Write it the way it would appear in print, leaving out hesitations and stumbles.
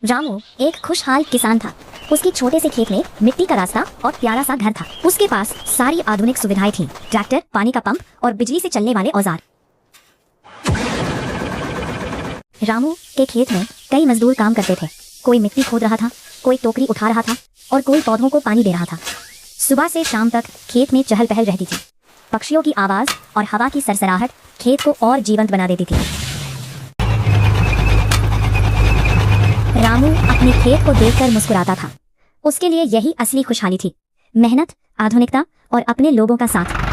रामू एक खुशहाल किसान था। उसके छोटे से खेत में मिट्टी का रास्ता और प्यारा सा घर था। उसके पास सारी आधुनिक सुविधाएं थीं, ट्रैक्टर, पानी का पंप और बिजली से चलने वाले औजार। रामू के खेत में कई मजदूर काम करते थे। कोई मिट्टी खोद रहा था, कोई टोकरी उठा रहा था और कोई पौधों को पानी दे रहा था। सुबह से शाम तक खेत में चहल पहल रहती थी। पक्षियों की आवाज और हवा की सरसराहट खेत को और जीवंत बना देती थी। रामू अपने खेत को देखकर मुस्कुराता था। उसके लिए यही असली खुशहाली थी, मेहनत, आधुनिकता और अपने लोगों का साथ।